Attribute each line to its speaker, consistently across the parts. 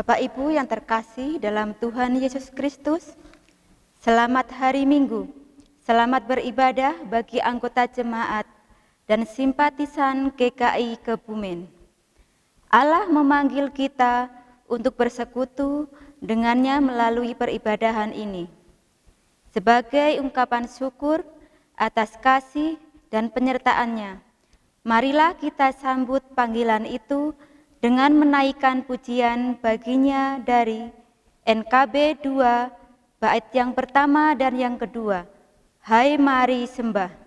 Speaker 1: Bapak Ibu yang terkasih dalam Tuhan Yesus Kristus, selamat hari Minggu, selamat beribadah bagi anggota jemaat dan simpatisan GKI Kebumen. Allah memanggil kita untuk bersekutu dengannya melalui peribadahan ini. Sebagai ungkapan syukur atas kasih dan penyertaannya, marilah kita sambut panggilan itu dengan menaikkan pujian baginya dari NKB 2, bait yang pertama dan yang kedua. Hai mari sembah.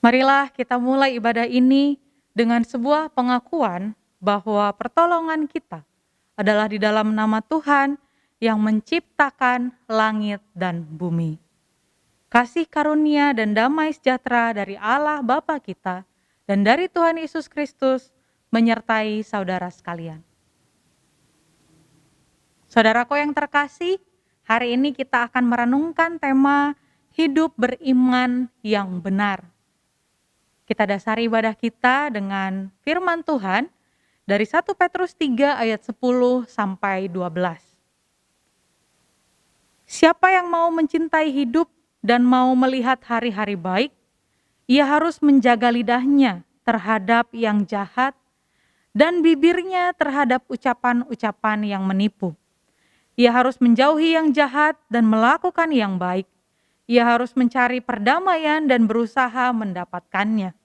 Speaker 2: Marilah kita mulai ibadah ini dengan sebuah pengakuan bahwa pertolongan kita adalah di dalam nama Tuhan yang menciptakan langit dan bumi. Kasih karunia dan damai sejahtera dari Allah Bapa kita dan dari Tuhan Yesus Kristus menyertai saudara sekalian. Saudaraku yang terkasih, hari ini kita akan merenungkan tema hidup beriman yang benar. Kita dasari ibadah kita dengan firman Tuhan dari 1 Petrus 3 ayat 10 sampai 12. Siapa yang mau mencintai hidup dan mau melihat hari-hari baik, ia harus menjaga lidahnya terhadap yang jahat dan bibirnya terhadap ucapan-ucapan yang menipu. Ia harus menjauhi yang jahat dan melakukan yang baik. Ia harus mencari perdamaian dan berusaha mendapatkannya.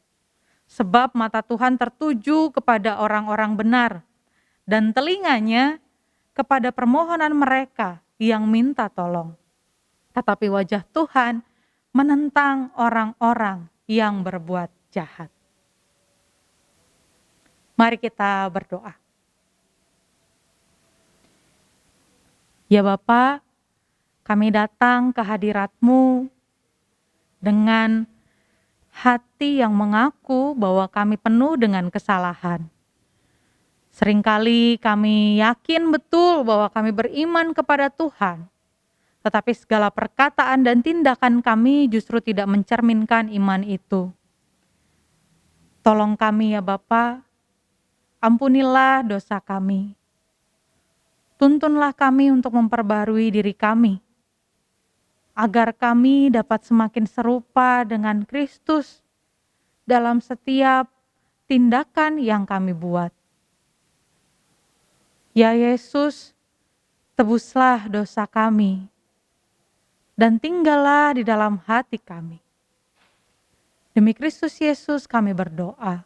Speaker 2: Sebab mata Tuhan tertuju kepada orang-orang benar dan telinganya kepada permohonan mereka yang minta tolong. Tetapi wajah Tuhan menentang orang-orang yang berbuat jahat. Mari kita berdoa. Ya Bapa, kami datang ke hadirat-Mu dengan hati yang mengaku bahwa kami penuh dengan kesalahan. Seringkali kami yakin betul bahwa kami beriman kepada Tuhan, tetapi segala perkataan dan tindakan kami justru tidak mencerminkan iman itu. Tolong kami ya Bapa, ampunilah dosa kami. Tuntunlah kami untuk memperbarui diri kami, agar kami dapat semakin serupa dengan Kristus dalam setiap tindakan yang kami buat. Ya Yesus, tebuslah dosa kami dan tinggallah di dalam hati kami. Demi Kristus Yesus kami berdoa.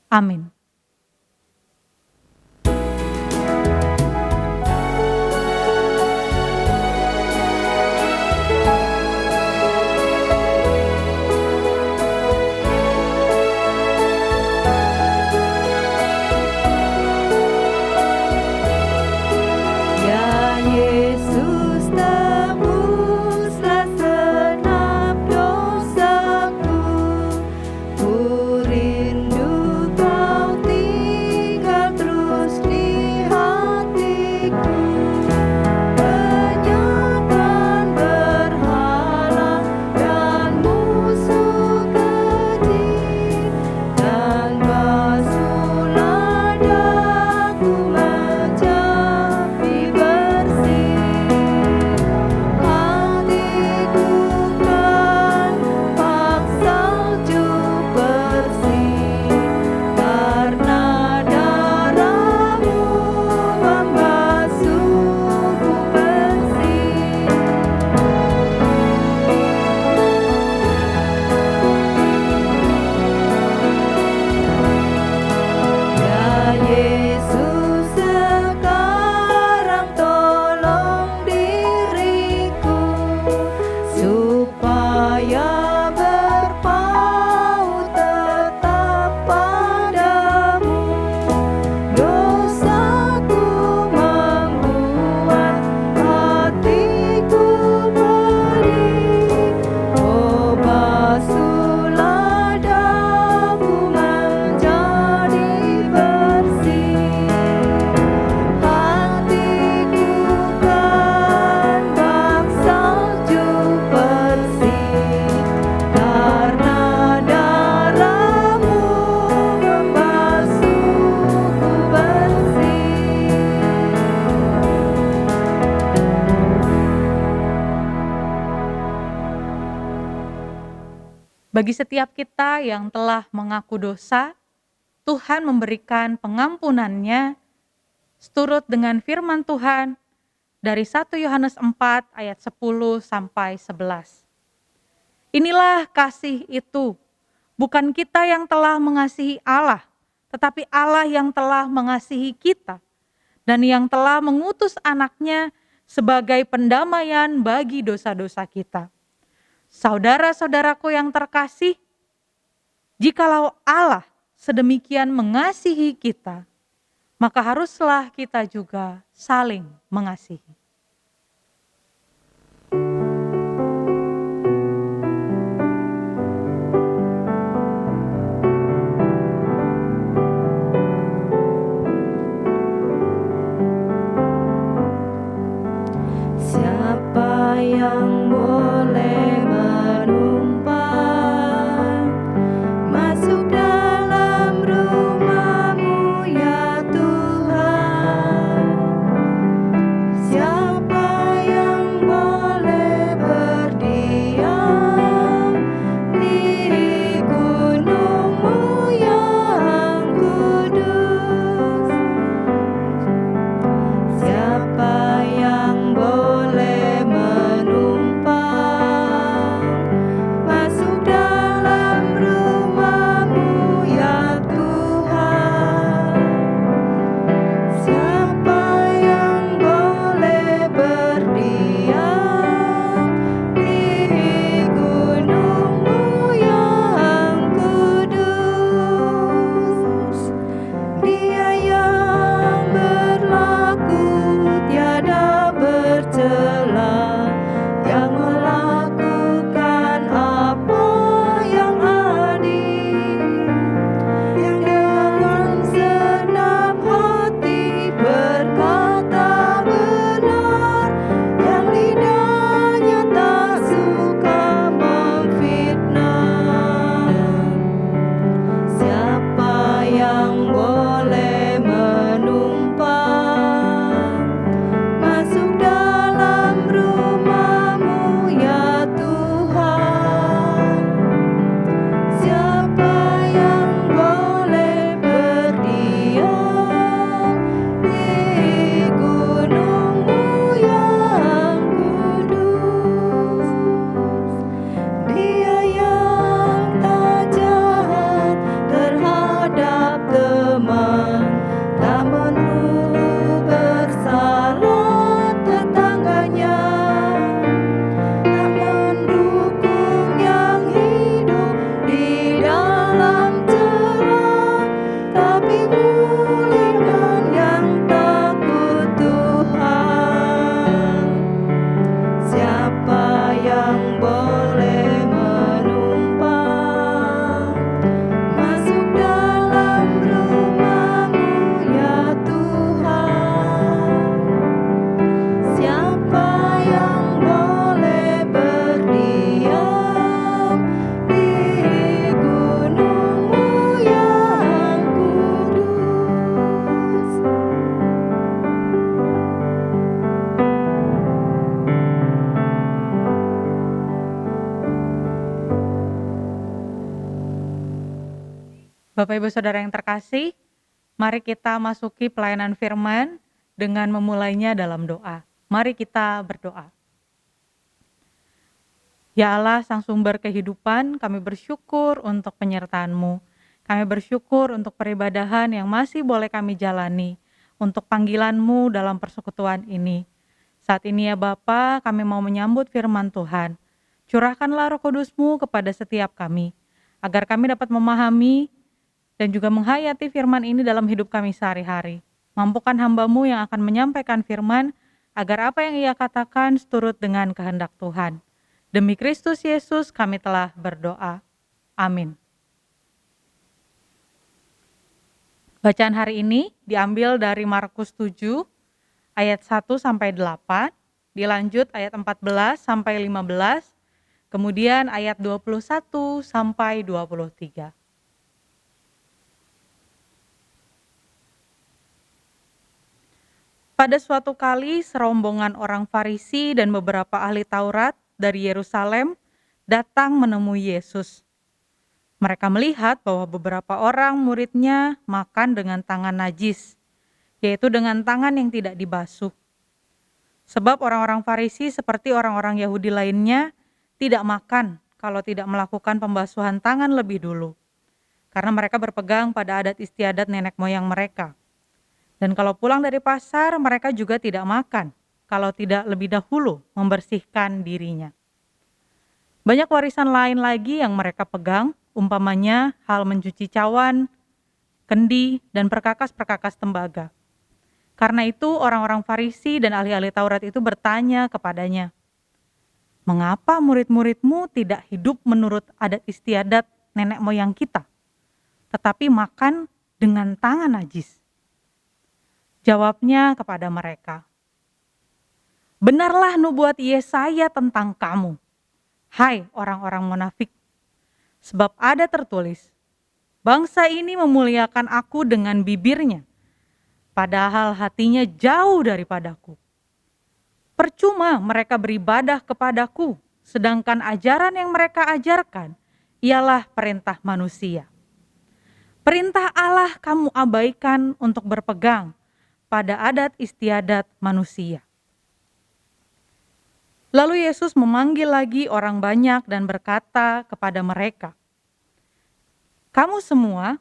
Speaker 2: Amin.
Speaker 3: Ku rindu Kau
Speaker 2: Bagi setiap kita yang telah mengaku dosa, Tuhan memberikan pengampunannya seturut dengan firman Tuhan dari 1 Yohanes 4 ayat 10 sampai 11. Inilah kasih itu, bukan kita yang telah mengasihi Allah, tetapi Allah yang telah mengasihi kita dan yang telah mengutus anaknya sebagai pendamaian bagi dosa-dosa kita. Saudara-saudaraku yang terkasih, jikalau Allah sedemikian mengasihi kita, maka haruslah kita juga saling mengasihi.
Speaker 3: Siapa yang boleh menumpang masuk dalam rumah-Mu ya Tuhan? Siapa yang boleh berdiam di gunung-Mu yang kudus? Siapa yang boleh menumpang masuk dalam rumah-Mu ya Tuhan? Siapa yang boleh berdiam di gunung-Mu yang kudus? Dia yang berlaku tiada bercela, yang melakukan apa yang adil, yang dengan senang hati berkata benar, yang lidahnya tak suka memfitnah. Siapa yang boleh menumpang masuk dalam rumah-Mu ya Tuhan? Siapa yang boleh berdiam di gunung-Mu yang kudus? Dia yang tak jahat terhadap teman, tak menuduh bersalah tetangganya, tak mendukung yang hidup di dalam celah, tapi muliakan yang takut Tuhan. Siapa yang boleh menumpang masuk dalam rumah-Mu ya Tuhan? Siapa yang boleh berdiam di gunung-Mu yang kudus?
Speaker 2: Bapak Ibu Saudara yang terkasih, mari kita masuki pelayanan firman dengan memulainya dalam doa. Mari kita berdoa. Ya Allah, Sang Sumber kehidupan, kami bersyukur untuk penyertaan-Mu. Kami bersyukur untuk peribadahan yang masih boleh kami jalani, untuk panggilan-Mu dalam persekutuan ini. Saat ini ya Bapa, kami mau menyambut firman Tuhan. Curahkanlah Roh Kudus-Mu kepada setiap kami, agar kami dapat memahami dan juga menghayati firman ini dalam hidup kami sehari-hari. Mampukan hamba-Mu yang akan menyampaikan firman, agar apa yang ia katakan seturut dengan kehendak Tuhan. Demi Kristus Yesus kami telah berdoa. Amin. Bacaan hari ini diambil dari Markus 7 ayat 1 sampai 8, dilanjut ayat 14 sampai 15, kemudian ayat 21 sampai 23. Pada suatu kali serombongan orang Farisi dan beberapa ahli Taurat dari Yerusalem datang menemui Yesus. Mereka melihat bahwa beberapa orang muridnya makan dengan tangan najis, yaitu dengan tangan yang tidak dibasuh. Sebab orang-orang Farisi seperti orang-orang Yahudi lainnya tidak makan kalau tidak melakukan pembasuhan tangan lebih dulu. Karena mereka berpegang pada adat istiadat nenek moyang mereka. Dan kalau pulang dari pasar, mereka juga tidak makan kalau tidak lebih dahulu membersihkan dirinya. Banyak warisan lain lagi yang mereka pegang, umpamanya hal mencuci cawan, kendi, dan perkakas-perkakas tembaga. Karena itu orang-orang Farisi dan ahli-ahli Taurat itu bertanya kepadanya, "Mengapa murid-muridmu tidak hidup menurut adat istiadat nenek moyang kita, tetapi makan dengan tangan najis?" Jawabnya kepada mereka, "Benarlah nubuat Yesaya tentang kamu, hai orang-orang munafik. Sebab ada tertulis, bangsa ini memuliakan aku dengan bibirnya, padahal hatinya jauh daripadaku. Percuma mereka beribadah kepadaku, sedangkan ajaran yang mereka ajarkan ialah perintah manusia. Perintah Allah kamu abaikan untuk berpegang pada adat istiadat manusia." Lalu Yesus memanggil lagi orang banyak dan berkata kepada mereka, "Kamu semua,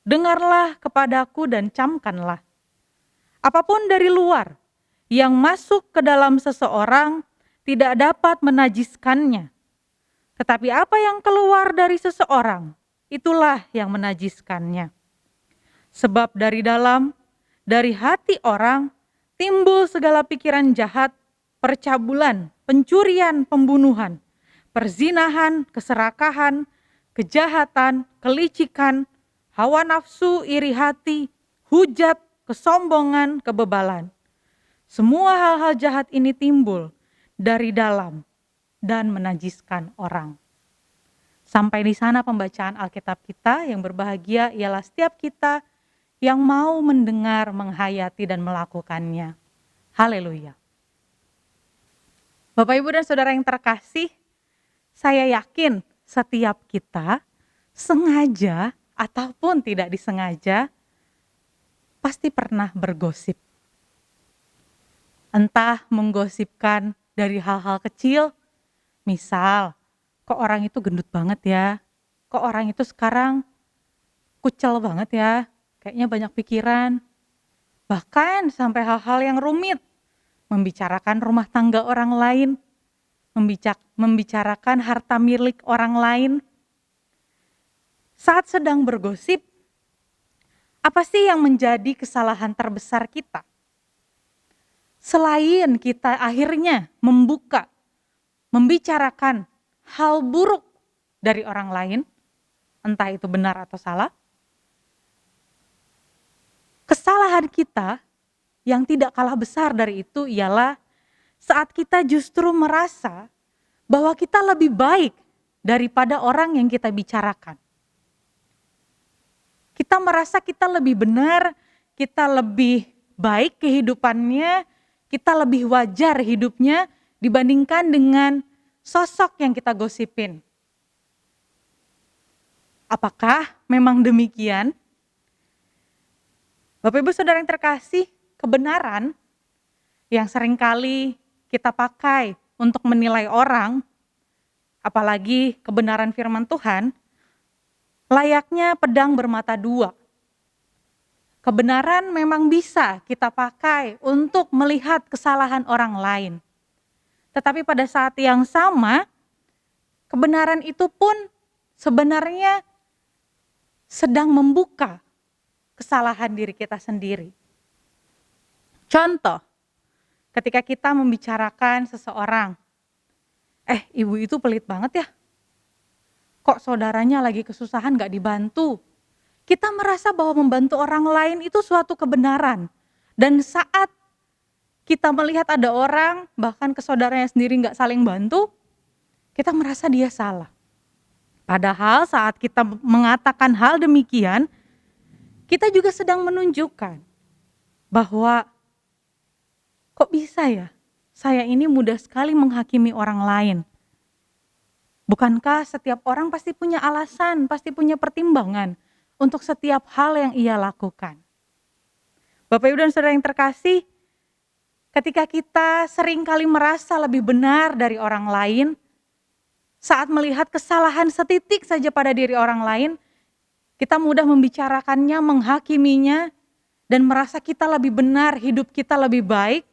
Speaker 2: dengarlah kepadaku dan camkanlah. Apapun dari luar yang masuk ke dalam seseorang tidak dapat menajiskannya. Tetapi apa yang keluar dari seseorang, itulah yang menajiskannya. Sebab dari dalam, dari hati orang, timbul segala pikiran jahat, percabulan, pencurian, pembunuhan, perzinahan, keserakahan, kejahatan, kelicikan, hawa nafsu, iri hati, hujat, kesombongan, kebebalan. Semua hal-hal jahat ini timbul dari dalam dan menajiskan orang." Sampai di sana pembacaan Alkitab kita. Yang berbahagia ialah setiap kita yang mau mendengar, menghayati, dan melakukannya. Haleluya. Bapak, Ibu, dan Saudara yang terkasih, saya yakin setiap kita sengaja ataupun tidak disengaja pasti pernah bergosip. Entah menggosipkan dari hal-hal kecil, misal, kok orang itu gendut banget ya, kok orang itu sekarang kucel banget ya, kayaknya banyak pikiran. Bahkan sampai hal-hal yang rumit, membicarakan rumah tangga orang lain, membicarakan harta milik orang lain. Saat sedang bergosip, apa sih yang menjadi kesalahan terbesar kita? Selain kita akhirnya membuka, membicarakan hal buruk dari orang lain, entah itu benar atau salah, kesalahan kita yang tidak kalah besar dari itu ialah saat kita justru merasa bahwa kita lebih baik daripada orang yang kita bicarakan. Kita merasa kita lebih benar, kita lebih baik kehidupannya, kita lebih wajar hidupnya dibandingkan dengan sosok yang kita gosipin. Apakah memang demikian? Bapak, Ibu, Saudara yang terkasih, kebenaran yang seringkali kita pakai untuk menilai orang, apalagi kebenaran firman Tuhan, layaknya pedang bermata dua. Kebenaran memang bisa kita pakai untuk melihat kesalahan orang lain. Tetapi pada saat yang sama, kebenaran itu pun sebenarnya sedang membuka kesalahan diri kita sendiri. Contoh, ketika kita membicarakan seseorang, ibu itu pelit banget ya, kok saudaranya lagi kesusahan gak dibantu. Kita merasa bahwa membantu orang lain itu suatu kebenaran. Dan saat kita melihat ada orang, bahkan ke saudaranya sendiri gak saling bantu, kita merasa dia salah. Padahal saat kita mengatakan hal demikian, kita juga sedang menunjukkan bahwa kok bisa ya, saya ini mudah sekali menghakimi orang lain. Bukankah setiap orang pasti punya alasan, pasti punya pertimbangan untuk setiap hal yang ia lakukan? Bapak Ibu dan Saudara yang terkasih, ketika kita seringkali merasa lebih benar dari orang lain, saat melihat kesalahan setitik saja pada diri orang lain, kita mudah membicarakannya, menghakiminya, dan merasa kita lebih benar, hidup kita lebih baik.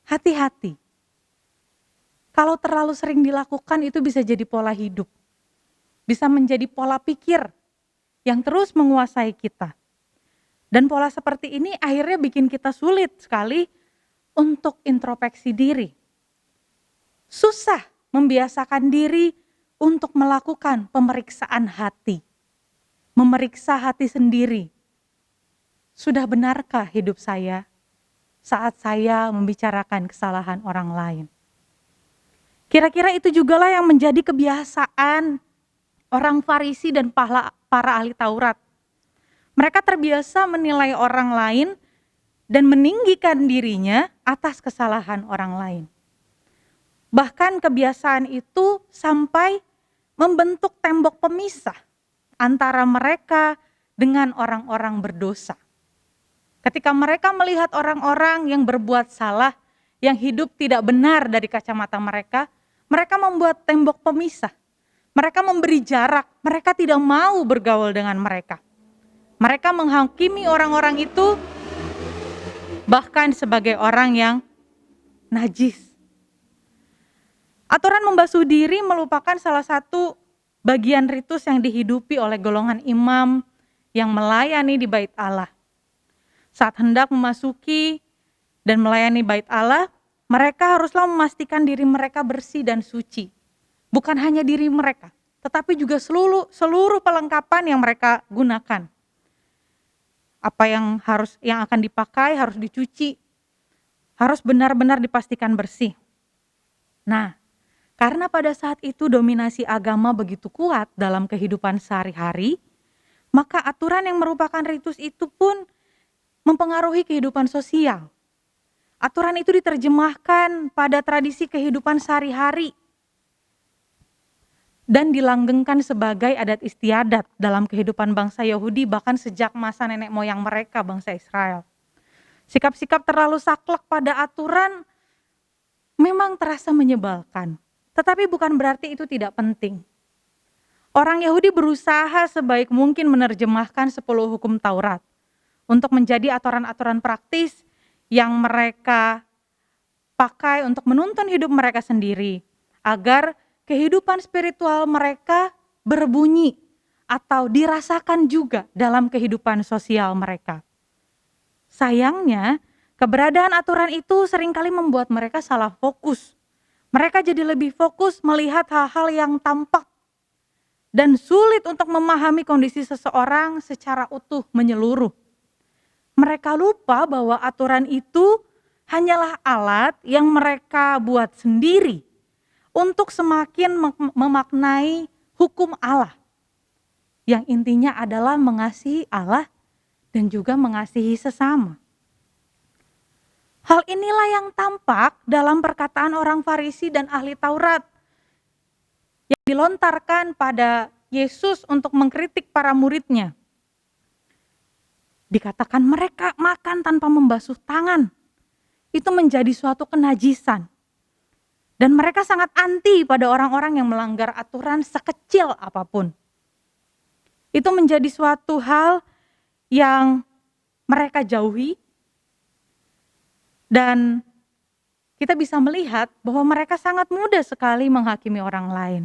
Speaker 2: Hati-hati. Kalau terlalu sering dilakukan itu bisa jadi pola hidup. Bisa menjadi pola pikir yang terus menguasai kita. Dan pola seperti ini akhirnya bikin kita sulit sekali untuk introspeksi diri. Susah membiasakan diri untuk melakukan pemeriksaan hati. Memeriksa hati sendiri. Sudah benarkah hidup saya saat saya membicarakan kesalahan orang lain? Kira-kira itu jugalah yang menjadi kebiasaan orang Farisi dan para ahli Taurat. Mereka terbiasa menilai orang lain dan meninggikan dirinya atas kesalahan orang lain. Bahkan kebiasaan itu sampai membentuk tembok pemisah antara mereka dengan orang-orang berdosa. Ketika mereka melihat orang-orang yang berbuat salah, yang hidup tidak benar dari kacamata mereka, mereka membuat tembok pemisah. Mereka memberi jarak, mereka tidak mau bergaul dengan mereka. Mereka menghakimi orang-orang itu bahkan sebagai orang yang najis. Aturan membasuh diri merupakan salah satu bagian ritus yang dihidupi oleh golongan imam yang melayani di bait Allah. Saat hendak memasuki dan melayani bait Allah, mereka haruslah memastikan diri mereka bersih dan suci. Bukan hanya diri mereka, tetapi juga seluruh perlengkapan yang mereka gunakan. Apa yang akan dipakai harus dicuci, harus benar-benar dipastikan bersih. Nah, karena pada saat itu dominasi agama begitu kuat dalam kehidupan sehari-hari, maka aturan yang merupakan ritus itu pun mempengaruhi kehidupan sosial. Aturan itu diterjemahkan pada tradisi kehidupan sehari-hari dan dilanggengkan sebagai adat istiadat dalam kehidupan bangsa Yahudi bahkan sejak masa nenek moyang mereka, bangsa Israel. Sikap-sikap terlalu saklek pada aturan memang terasa menyebalkan, tetapi bukan berarti itu tidak penting. Orang Yahudi berusaha sebaik mungkin menerjemahkan 10 hukum Taurat untuk menjadi aturan-aturan praktis yang mereka pakai untuk menuntun hidup mereka sendiri, agar kehidupan spiritual mereka berbunyi atau dirasakan juga dalam kehidupan sosial mereka. Sayangnya, keberadaan aturan itu seringkali membuat mereka salah fokus. Mereka jadi lebih fokus melihat hal-hal yang tampak dan sulit untuk memahami kondisi seseorang secara utuh menyeluruh. Mereka lupa bahwa aturan itu hanyalah alat yang mereka buat sendiri untuk semakin memaknai hukum Allah. Yang intinya adalah mengasihi Allah dan juga mengasihi sesama. Hal inilah yang tampak dalam perkataan orang Farisi dan ahli Taurat yang dilontarkan pada Yesus untuk mengkritik para muridnya. Dikatakan mereka makan tanpa membasuh tangan. Itu menjadi suatu kenajisan. Dan mereka sangat anti pada orang-orang yang melanggar aturan sekecil apapun. Itu menjadi suatu hal yang mereka jauhi. Dan kita bisa melihat bahwa mereka sangat mudah sekali menghakimi orang lain.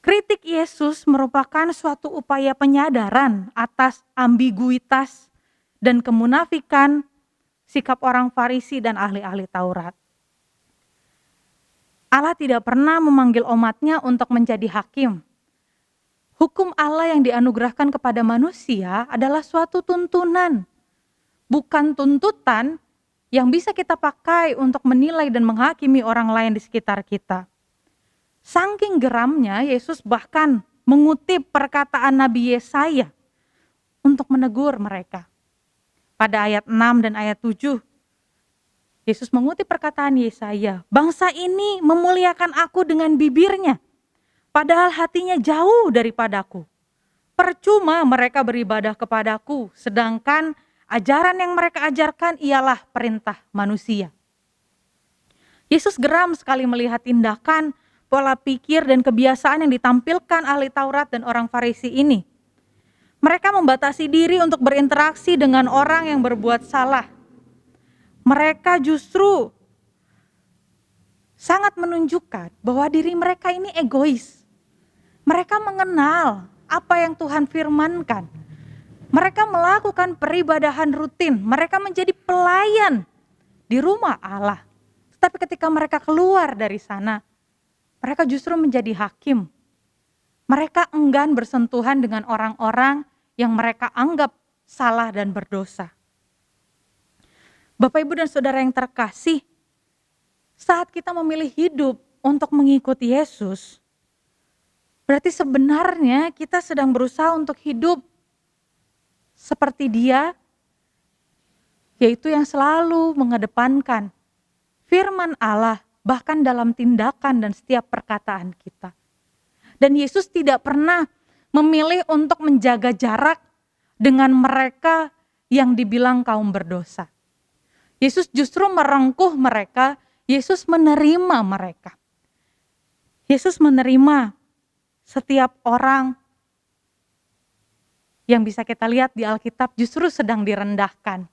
Speaker 2: Kritik Yesus merupakan suatu upaya penyadaran atas ambiguitas dan kemunafikan sikap orang Farisi dan ahli-ahli Taurat. Allah tidak pernah memanggil umatnya untuk menjadi hakim. Hukum Allah yang dianugerahkan kepada manusia adalah suatu tuntunan, bukan tuntutan yang bisa kita pakai untuk menilai dan menghakimi orang lain di sekitar kita. Saking geramnya, Yesus bahkan mengutip perkataan Nabi Yesaya untuk menegur mereka. Pada ayat 6 dan ayat 7, Yesus mengutip perkataan Yesaya, "Bangsa ini memuliakan aku dengan bibirnya, padahal hatinya jauh daripadaku. Percuma mereka beribadah kepadaku, sedangkan ajaran yang mereka ajarkan ialah perintah manusia. Yesus geram sekali melihat tindakan, pola pikir, dan kebiasaan yang ditampilkan ahli Taurat dan orang Farisi ini. Mereka membatasi diri untuk berinteraksi dengan orang yang berbuat salah. Mereka justru sangat menunjukkan bahwa diri mereka ini egois. Mereka mengenal apa yang Tuhan firmankan. Mereka melakukan peribadahan rutin. Mereka menjadi pelayan di rumah Allah. Tetapi ketika mereka keluar dari sana, mereka justru menjadi hakim. Mereka enggan bersentuhan dengan orang-orang yang mereka anggap salah dan berdosa. Bapak, Ibu, dan Saudara yang terkasih, saat kita memilih hidup untuk mengikuti Yesus, berarti sebenarnya kita sedang berusaha untuk hidup seperti Dia, yaitu yang selalu mengedepankan firman Allah bahkan dalam tindakan dan setiap perkataan kita. Dan Yesus tidak pernah memilih untuk menjaga jarak dengan mereka yang dibilang kaum berdosa. Yesus justru merengkuh mereka, Yesus menerima mereka. Yesus menerima setiap orang yang bisa kita lihat di Alkitab justru sedang direndahkan.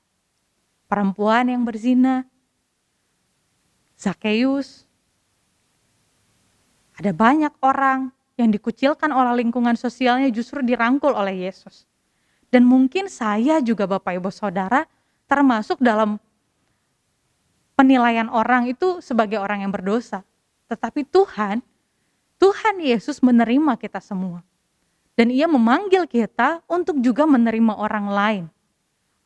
Speaker 2: Perempuan yang berzina, Zakeus, ada banyak orang yang dikucilkan oleh lingkungan sosialnya justru dirangkul oleh Yesus. Dan mungkin saya juga Bapak Ibu Saudara termasuk dalam penilaian orang itu sebagai orang yang berdosa. Tetapi Tuhan Yesus menerima kita semua. Dan Ia memanggil kita untuk juga menerima orang lain.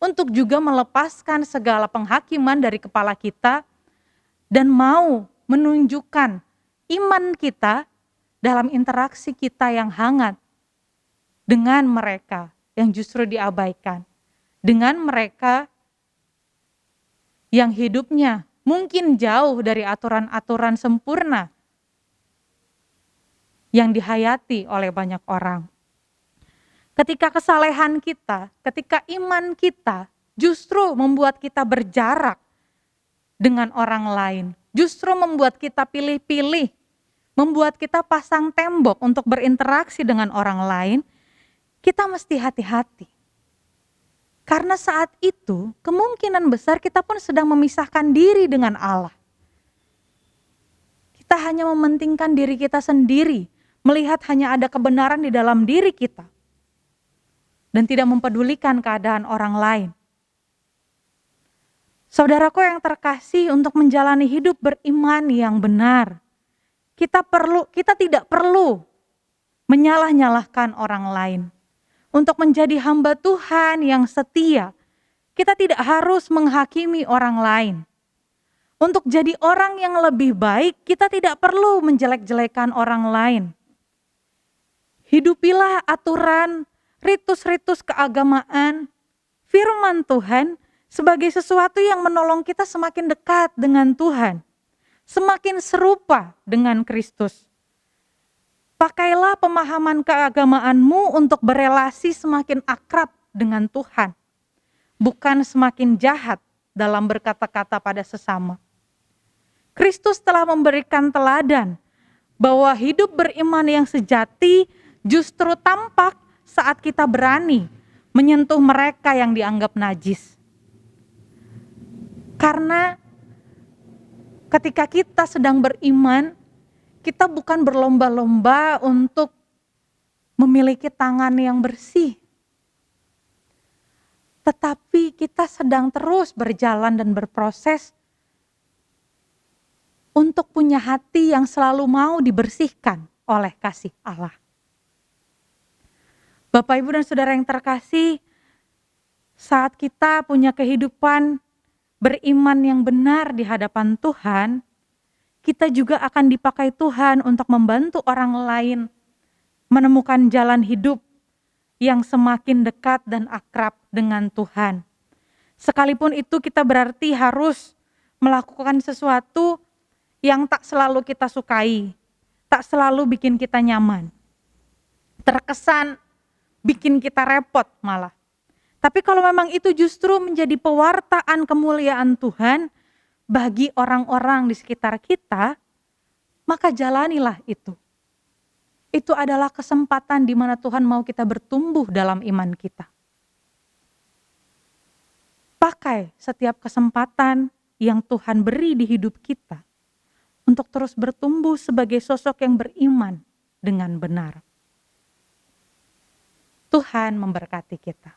Speaker 2: Untuk juga melepaskan segala penghakiman dari kepala kita dan mau menunjukkan iman kita dalam interaksi kita yang hangat dengan mereka yang justru diabaikan. Dengan mereka yang hidupnya mungkin jauh dari aturan-aturan sempurna yang dihayati oleh banyak orang. Ketika kesalehan kita, ketika iman kita justru membuat kita berjarak dengan orang lain, justru membuat kita pilih-pilih, membuat kita pasang tembok untuk berinteraksi dengan orang lain, kita mesti hati-hati. Karena saat itu kemungkinan besar kita pun sedang memisahkan diri dengan Allah. Kita hanya mementingkan diri kita sendiri, melihat hanya ada kebenaran di dalam diri kita, dan tidak mempedulikan keadaan orang lain. Saudaraku yang terkasih, untuk menjalani hidup beriman yang benar, kita tidak perlu menyalah-nyalahkan orang lain. Untuk menjadi hamba Tuhan yang setia, kita tidak harus menghakimi orang lain. Untuk jadi orang yang lebih baik, kita tidak perlu menjelek-jelekan orang lain. Hidupilah aturan, ritus-ritus keagamaan, firman Tuhan sebagai sesuatu yang menolong kita semakin dekat dengan Tuhan, semakin serupa dengan Kristus. Pakailah pemahaman keagamaanmu untuk berelasi semakin akrab dengan Tuhan, bukan semakin jahat dalam berkata-kata pada sesama. Kristus telah memberikan teladan bahwa hidup beriman yang sejati justru tampak saat kita berani menyentuh mereka yang dianggap najis. Karena ketika kita sedang beriman, kita bukan berlomba-lomba untuk memiliki tangan yang bersih. Tetapi kita sedang terus berjalan dan berproses untuk punya hati yang selalu mau dibersihkan oleh kasih Allah. Bapak, Ibu, dan Saudara yang terkasih, saat kita punya kehidupan beriman yang benar di hadapan Tuhan, kita juga akan dipakai Tuhan untuk membantu orang lain menemukan jalan hidup yang semakin dekat dan akrab dengan Tuhan. Sekalipun itu kita berarti harus melakukan sesuatu yang tak selalu kita sukai, tak selalu bikin kita nyaman. Terkesan bikin kita repot malah. Tapi kalau memang itu justru menjadi pewartaan kemuliaan Tuhan bagi orang-orang di sekitar kita, maka jalanilah itu. Itu adalah kesempatan di mana Tuhan mau kita bertumbuh dalam iman kita. Pakai setiap kesempatan yang Tuhan beri di hidup kita untuk terus bertumbuh sebagai sosok yang beriman dengan benar. Tuhan memberkati kita.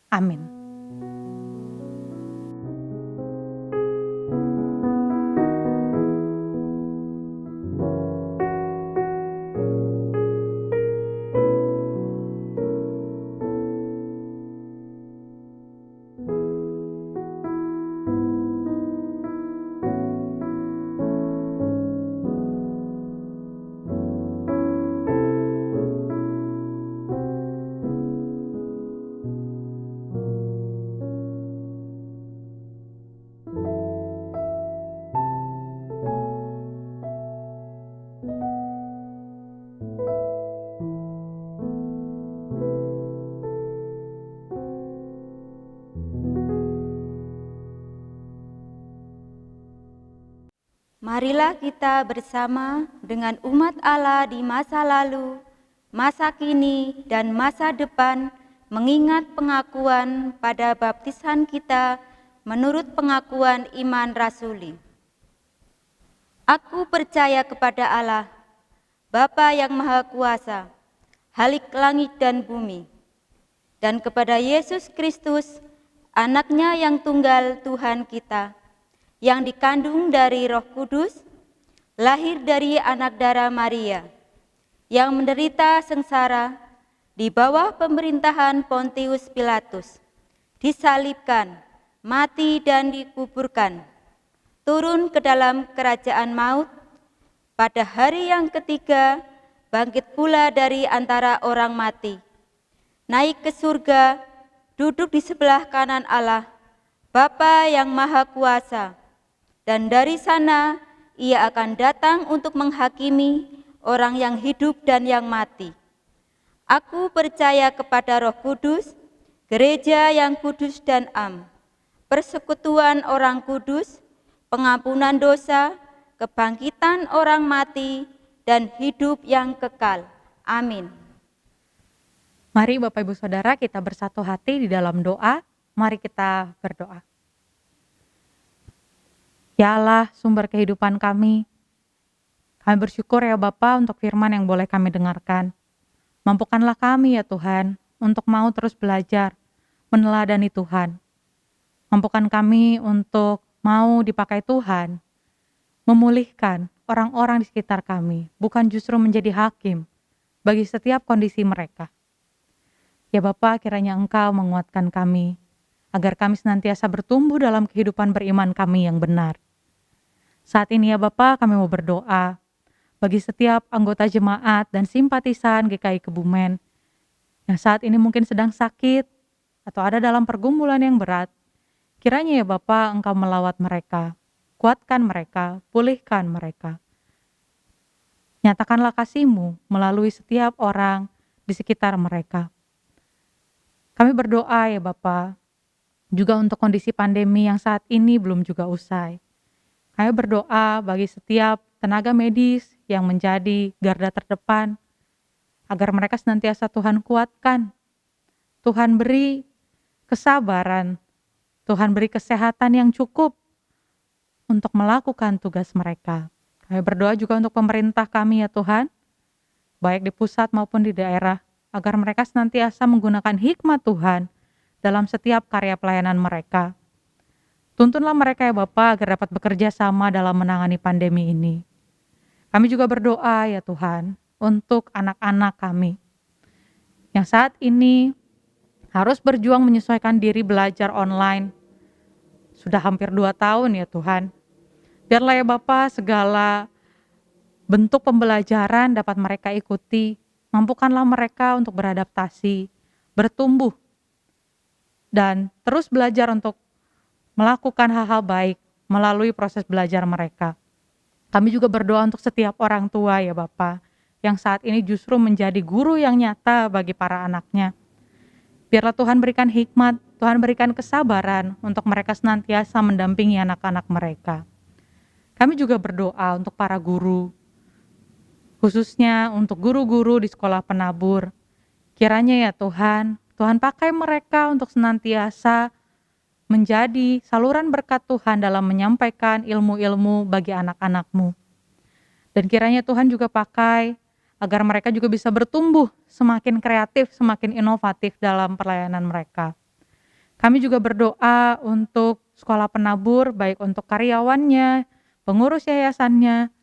Speaker 2: Amin.
Speaker 1: Marilah kita bersama dengan umat Allah di masa lalu, masa kini, dan masa depan mengingat pengakuan pada baptisan kita menurut pengakuan iman rasuli. Aku percaya kepada Allah, Bapa yang Maha Kuasa, Halik langit dan bumi, dan kepada Yesus Kristus, Anaknya yang tunggal Tuhan kita, yang dikandung dari Roh Kudus, lahir dari anak darah Maria, yang menderita sengsara di bawah pemerintahan Pontius Pilatus, disalibkan, mati dan dikuburkan, turun ke dalam kerajaan maut, pada hari yang ketiga bangkit pula dari antara orang mati, naik ke surga, duduk di sebelah kanan Allah, Bapa yang Maha Kuasa, dan dari sana ia akan datang untuk menghakimi orang yang hidup dan yang mati. Aku percaya kepada Roh Kudus, gereja yang kudus dan am, persekutuan orang kudus, pengampunan dosa, kebangkitan orang mati, dan hidup yang kekal. Amin.
Speaker 2: Mari Bapak Ibu Saudara kita bersatu hati di dalam doa. Mari kita berdoa. Ya Allah, sumber kehidupan kami bersyukur ya Bapa untuk firman yang boleh kami dengarkan. Mampukanlah kami ya Tuhan untuk mau terus belajar, meneladani Tuhan. Mampukan kami untuk mau dipakai Tuhan, memulihkan orang-orang di sekitar kami, bukan justru menjadi hakim bagi setiap kondisi mereka. Ya Bapa, kiranya Engkau menguatkan kami, agar kami senantiasa bertumbuh dalam kehidupan beriman kami yang benar. Saat ini ya Bapak, kami mau berdoa bagi setiap anggota jemaat dan simpatisan GKI Kebumen yang saat ini mungkin sedang sakit atau ada dalam pergumulan yang berat. Kiranya ya Bapak, Engkau melawat mereka, kuatkan mereka, pulihkan mereka. Nyatakanlah kasih-Mu melalui setiap orang di sekitar mereka. Kami berdoa ya Bapak, juga untuk kondisi pandemi yang saat ini belum juga usai. Kami berdoa bagi setiap tenaga medis yang menjadi garda terdepan, agar mereka senantiasa Tuhan kuatkan, Tuhan beri kesabaran, Tuhan beri kesehatan yang cukup untuk melakukan tugas mereka. Kami berdoa juga untuk pemerintah kami ya Tuhan, baik di pusat maupun di daerah, agar mereka senantiasa menggunakan hikmat Tuhan dalam setiap karya pelayanan mereka. Tuntunlah mereka ya Bapa agar dapat bekerja sama dalam menangani pandemi ini. Kami juga berdoa ya Tuhan untuk anak-anak kami yang saat ini harus berjuang menyesuaikan diri belajar online. Sudah hampir 2 tahun ya Tuhan. Biarlah ya Bapa segala bentuk pembelajaran dapat mereka ikuti. Mampukanlah mereka untuk beradaptasi, bertumbuh, dan terus belajar untuk melakukan hal-hal baik melalui proses belajar mereka. Kami juga berdoa untuk setiap orang tua ya Bapa, yang saat ini justru menjadi guru yang nyata bagi para anaknya. Biarlah Tuhan berikan hikmat, Tuhan berikan kesabaran untuk mereka senantiasa mendampingi anak-anak mereka. Kami juga berdoa untuk para guru, khususnya untuk guru-guru di sekolah penabur. Kiranya ya Tuhan, Tuhan pakai mereka untuk senantiasa menjadi saluran berkat Tuhan dalam menyampaikan ilmu-ilmu bagi anak-anak-Mu. Dan kiranya Tuhan juga pakai agar mereka juga bisa bertumbuh semakin kreatif, semakin inovatif dalam pelayanan mereka. Kami juga berdoa untuk sekolah penabur, baik untuk karyawannya, pengurus yayasannya,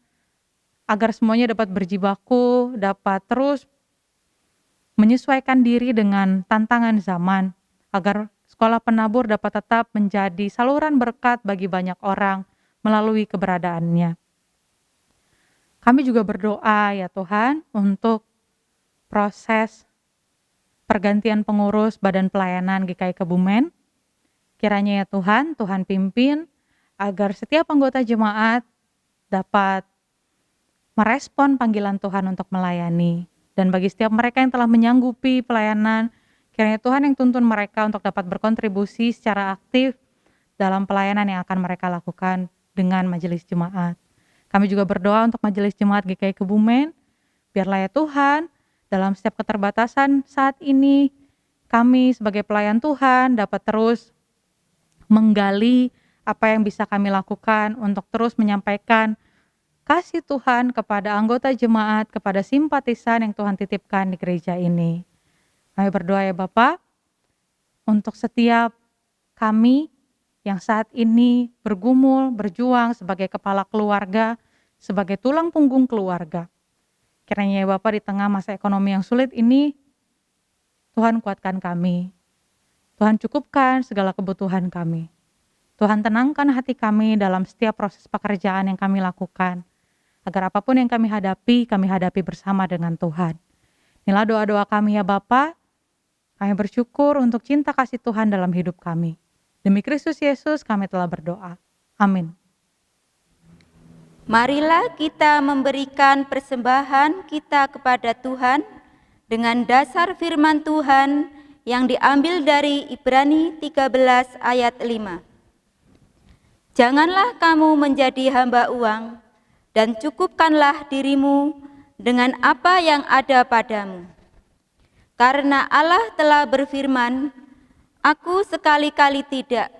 Speaker 2: agar semuanya dapat berjibaku, dapat terus menyesuaikan diri dengan tantangan zaman, agar sekolah penabur dapat tetap menjadi saluran berkat bagi banyak orang melalui keberadaannya. Kami juga berdoa ya Tuhan untuk proses pergantian pengurus Badan Pelayanan GKI Kebumen. Kiranya ya Tuhan, Tuhan pimpin agar setiap anggota jemaat dapat merespon panggilan Tuhan untuk melayani. Dan bagi setiap mereka yang telah menyanggupi pelayanan, kiranya Tuhan yang tuntun mereka untuk dapat berkontribusi secara aktif dalam pelayanan yang akan mereka lakukan dengan majelis jemaat. Kami juga berdoa untuk majelis jemaat GKI Kebumen, biarlah ya Tuhan, dalam setiap keterbatasan saat ini, kami sebagai pelayan Tuhan dapat terus menggali apa yang bisa kami lakukan untuk terus menyampaikan kasih Tuhan kepada anggota jemaat, kepada simpatisan yang Tuhan titipkan di gereja ini. Kami berdoa ya Bapak, untuk setiap kami yang saat ini bergumul, berjuang sebagai kepala keluarga, sebagai tulang punggung keluarga. Kiranya ya Bapak, di tengah masa ekonomi yang sulit ini, Tuhan kuatkan kami. Tuhan cukupkan segala kebutuhan kami. Tuhan tenangkan hati kami dalam setiap proses pekerjaan yang kami lakukan. Agar apapun yang kami hadapi bersama dengan Tuhan. Inilah doa-doa kami ya Bapa. Kami bersyukur untuk cinta kasih Tuhan dalam hidup kami. Demi Kristus Yesus kami telah berdoa. Amin.
Speaker 1: Marilah kita memberikan persembahan kita kepada Tuhan dengan dasar firman Tuhan yang diambil dari Ibrani 13 ayat 5. Janganlah kamu menjadi hamba uang, dan cukupkanlah dirimu dengan apa yang ada padamu. Karena Allah telah berfirman, Aku sekali-kali tidak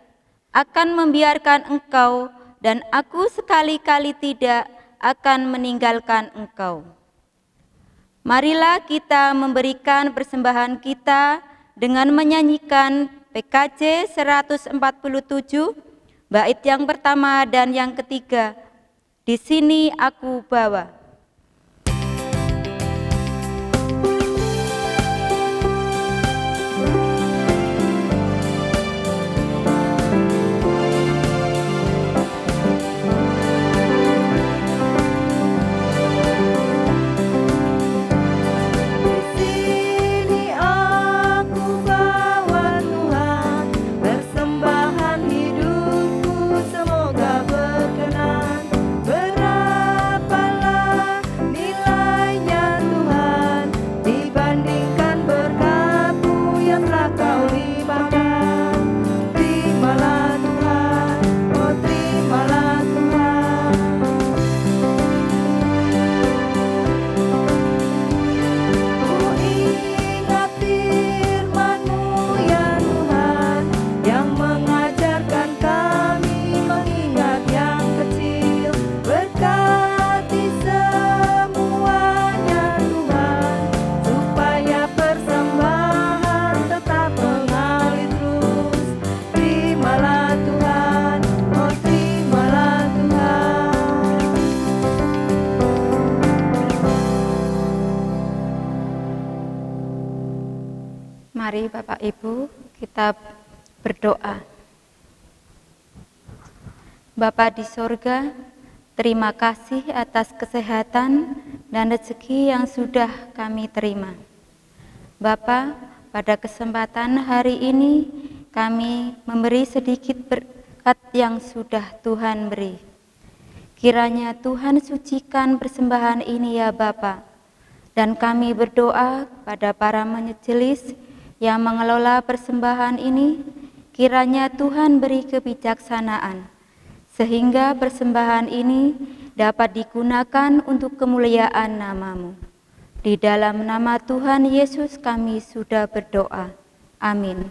Speaker 1: akan membiarkan engkau, dan aku sekali-kali tidak akan meninggalkan engkau. Marilah kita memberikan persembahan kita dengan menyanyikan PKJ 147, bait yang pertama dan yang ketiga, Di Sini Aku Bawa. Mari Bapak Ibu kita berdoa. Bapa di sorga, terima kasih atas kesehatan dan rezeki yang sudah kami terima. Bapa, pada kesempatan hari ini kami memberi sedikit berkat yang sudah Tuhan beri. Kiranya Tuhan sucikan persembahan ini ya Bapa, dan kami berdoa pada para majelis yang mengelola persembahan ini, kiranya Tuhan beri kebijaksanaan, sehingga persembahan ini dapat digunakan untuk kemuliaan nama-Mu. Di dalam nama Tuhan Yesus kami sudah berdoa. Amin.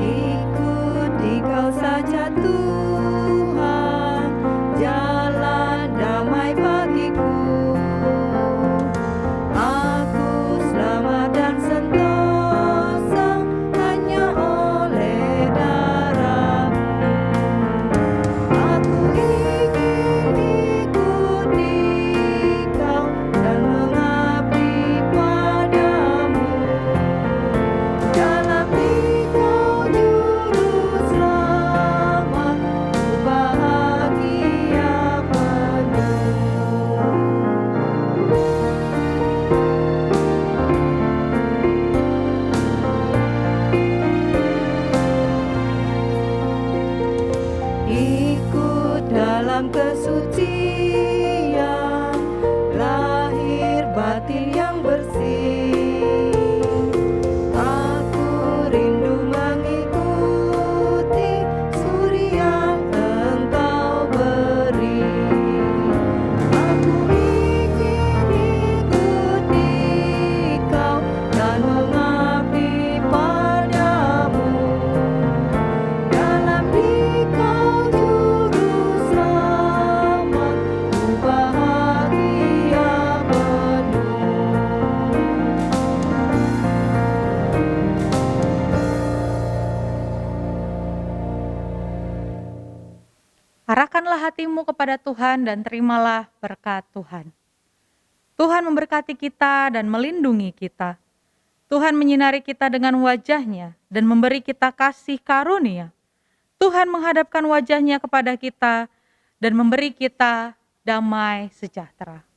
Speaker 3: Ikuti Kau saja Tuhan, jalan damai bagiku. Aku selamat dan sentosa hanya oleh darah-Mu. Aku ingin ikuti Kau dan mengabdi padamu. Dalam Dikau juru selamat, ku bahagia penuh. Ikut dalam kesucian, lahir batin yang bersih. Aku rindu mengikuti suri yang Engkau beri. Aku ingin ikuti Kau dan mengabdi padamu. Dalam Dikau juru selamat, ku bahagia penuh.
Speaker 2: Arahkanlah hatimu kepada Tuhan dan terimalah berkat Tuhan. Tuhan memberkati kita dan melindungi kita. Tuhan menyinari kita dengan wajah-Nya dan memberi kita kasih karunia. Tuhan menghadapkan wajah-Nya kepada kita dan memberi kita damai sejahtera.